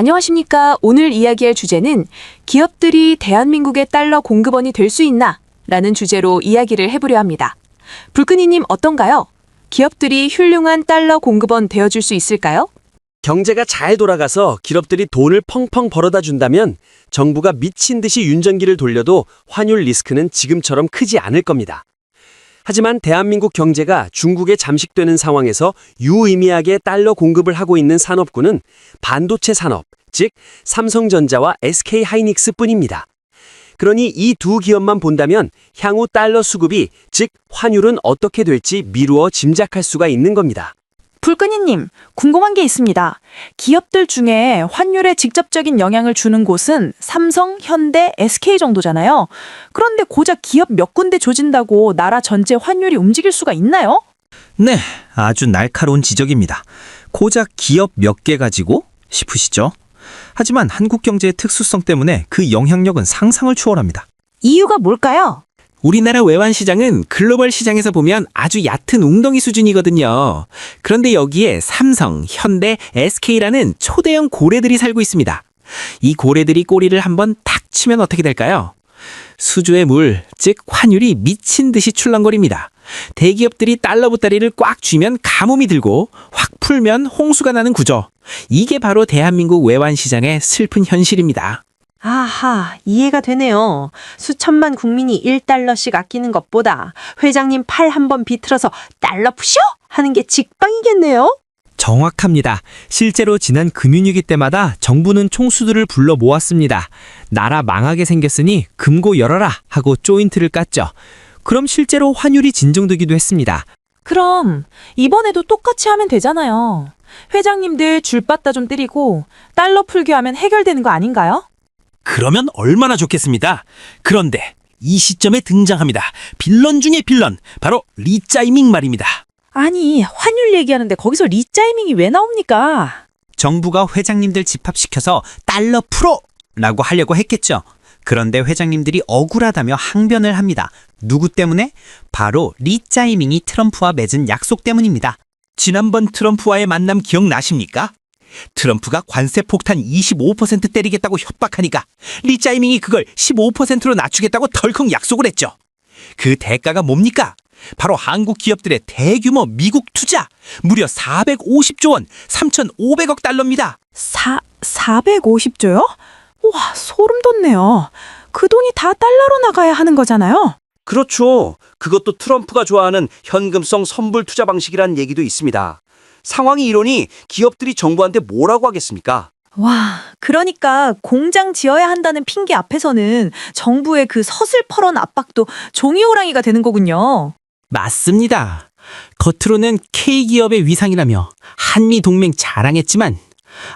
안녕하십니까. 오늘 이야기할 주제는 기업들이 대한민국의 달러 공급원이 될 수 있나? 라는 주제로 이야기를 해보려 합니다. 불끈이님 어떤가요? 기업들이 훌륭한 달러 공급원 되어줄 수 있을까요? 경제가 잘 돌아가서 기업들이 돈을 펑펑 벌어다 준다면 정부가 미친 듯이 윤전기를 돌려도 환율 리스크는 지금처럼 크지 않을 겁니다. 하지만 대한민국 경제가 중국에 잠식되는 상황에서 유의미하게 달러 공급을 하고 있는 산업군은 반도체 산업, 즉 삼성전자와 SK하이닉스뿐입니다. 그러니 이 두 기업만 본다면 향후 달러 수급이, 즉 환율은 어떻게 될지 미루어 짐작할 수가 있는 겁니다. 불끈이님, 궁금한 게 있습니다. 기업들 중에 환율에 직접적인 영향을 주는 곳은 삼성, 현대, SK 정도잖아요. 그런데 고작 기업 몇 군데 조진다고 나라 전체 환율이 움직일 수가 있나요? 네, 아주 날카로운 지적입니다. 고작 기업 몇 개 가지고 싶으시죠? 하지만 한국 경제의 특수성 때문에 그 영향력은 상상을 초월합니다. 이유가 뭘까요? 우리나라 외환 시장은 글로벌 시장에서 보면 아주 얕은 웅덩이 수준이거든요. 그런데 여기에 삼성, 현대, SK라는 초대형 고래들이 살고 있습니다. 이 고래들이 꼬리를 한번 탁 치면 어떻게 될까요? 수조의 물, 즉 환율이 미친 듯이 출렁거립니다. 대기업들이 달러 보따리를 꽉 쥐면 가뭄이 들고 확 풀면 홍수가 나는 구조. 이게 바로 대한민국 외환 시장의 슬픈 현실입니다. 아하, 이해가 되네요. 수천만 국민이 1달러씩 아끼는 것보다 회장님 팔 한번 비틀어서 달러 푸쇼! 하는 게 직방이겠네요. 정확합니다. 실제로 지난 금융위기 때마다 정부는 총수들을 불러 모았습니다. 나라 망하게 생겼으니 금고 열어라 하고 조인트를 깠죠. 그럼 실제로 환율이 진정되기도 했습니다. 그럼 이번에도 똑같이 하면 되잖아요. 회장님들 줄 받다 좀 때리고 달러 풀기 하면 해결되는 거 아닌가요? 그러면 얼마나 좋겠습니다. 그런데 이 시점에 등장합니다. 빌런 중에 빌런, 바로 리짜이밍 말입니다. 아니, 환율 얘기하는데 거기서 리짜이밍이 왜 나옵니까? 정부가 회장님들 집합시켜서 달러 풀어라고 하려고 했겠죠. 그런데 회장님들이 억울하다며 항변을 합니다. 누구 때문에? 바로 리짜이밍이 트럼프와 맺은 약속 때문입니다. 지난번 트럼프와의 만남 기억나십니까? 트럼프가 관세 폭탄 25% 때리겠다고 협박하니까 리짜이밍이 그걸 15%로 낮추겠다고 덜컥 약속을 했죠. 그 대가가 뭡니까? 바로 한국 기업들의 대규모 미국 투자, 무려 450조 원, 3,500억 달러입니다. 450조요? 와, 소름 돋네요. 그 돈이 다 달러로 나가야 하는 거잖아요. 그렇죠. 그것도 트럼프가 좋아하는 현금성 선불 투자 방식이라는 얘기도 있습니다. 상황이 이러니 기업들이 정부한테 뭐라고 하겠습니까? 와, 그러니까 공장 지어야 한다는 핑계 앞에서는 정부의 그 서슬퍼런 압박도 종이호랑이가 되는 거군요. 맞습니다. 겉으로는 K기업의 위상이라며 한미동맹 자랑했지만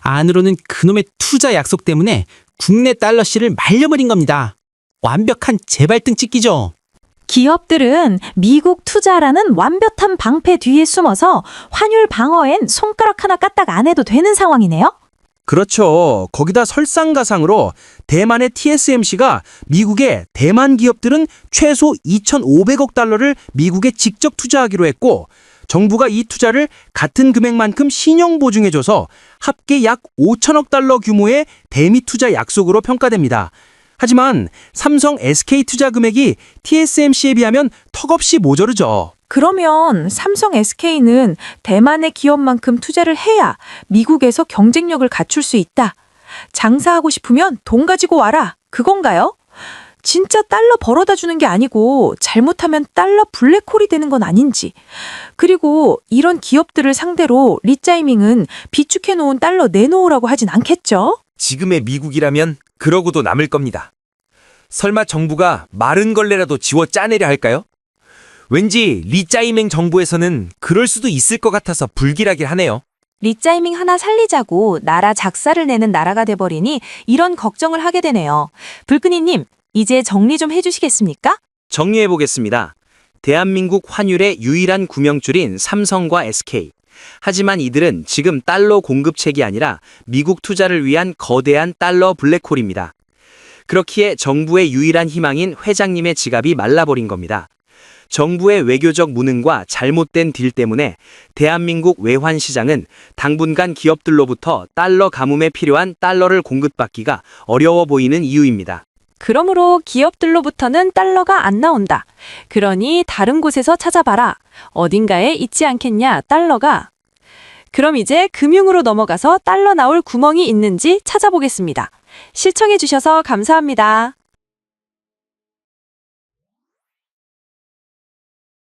안으로는 그놈의 투자 약속 때문에 국내 달러씨를 말려버린 겁니다. 완벽한 재발등 찍기죠. 기업들은 미국 투자라는 완벽한 방패 뒤에 숨어서 환율 방어엔 손가락 하나 까딱 안 해도 되는 상황이네요. 그렇죠. 거기다 설상가상으로 대만의 TSMC가 미국의 대만 기업들은 최소 2,500억 달러를 미국에 직접 투자하기로 했고, 정부가 이 투자를 같은 금액만큼 신용 보증해줘서 합계 약 5천억 달러 규모의 대미 투자 약속으로 평가됩니다. 하지만 삼성 SK 투자 금액이 TSMC에 비하면 턱없이 모자르죠. 그러면 삼성 SK는 대만의 기업만큼 투자를 해야 미국에서 경쟁력을 갖출 수 있다. 장사하고 싶으면 돈 가지고 와라. 그건가요? 진짜 달러 벌어다 주는 게 아니고 잘못하면 달러 블랙홀이 되는 건 아닌지. 그리고 이런 기업들을 상대로 리짜이밍은 비축해 놓은 달러 내놓으라고 하진 않겠죠? 지금의 미국이라면 그러고도 남을 겁니다. 설마 정부가 마른 걸레라도 지워 짜내려 할까요? 왠지 리짜이밍 정부에서는 그럴 수도 있을 것 같아서 불길하긴 하네요. 리짜이밍 하나 살리자고 나라 작사를 내는 나라가 돼버리니 이런 걱정을 하게 되네요. 불끈이님, 이제 정리 좀 해주시겠습니까? 정리해보겠습니다. 대한민국 환율의 유일한 구명줄인 삼성과 SK. 하지만 이들은 지금 달러 공급책이 아니라 미국 투자를 위한 거대한 달러 블랙홀입니다. 그렇기에 정부의 유일한 희망인 회장님의 지갑이 말라버린 겁니다. 정부의 외교적 무능과 잘못된 딜 때문에 대한민국 외환시장은 당분간 기업들로부터 달러 가뭄에 필요한 달러를 공급받기가 어려워 보이는 이유입니다. 그러므로 기업들로부터는 달러가 안 나온다. 그러니 다른 곳에서 찾아봐라. 어딘가에 있지 않겠냐, 달러가. 그럼 이제 금융으로 넘어가서 달러 나올 구멍이 있는지 찾아보겠습니다. 시청해주셔서 감사합니다.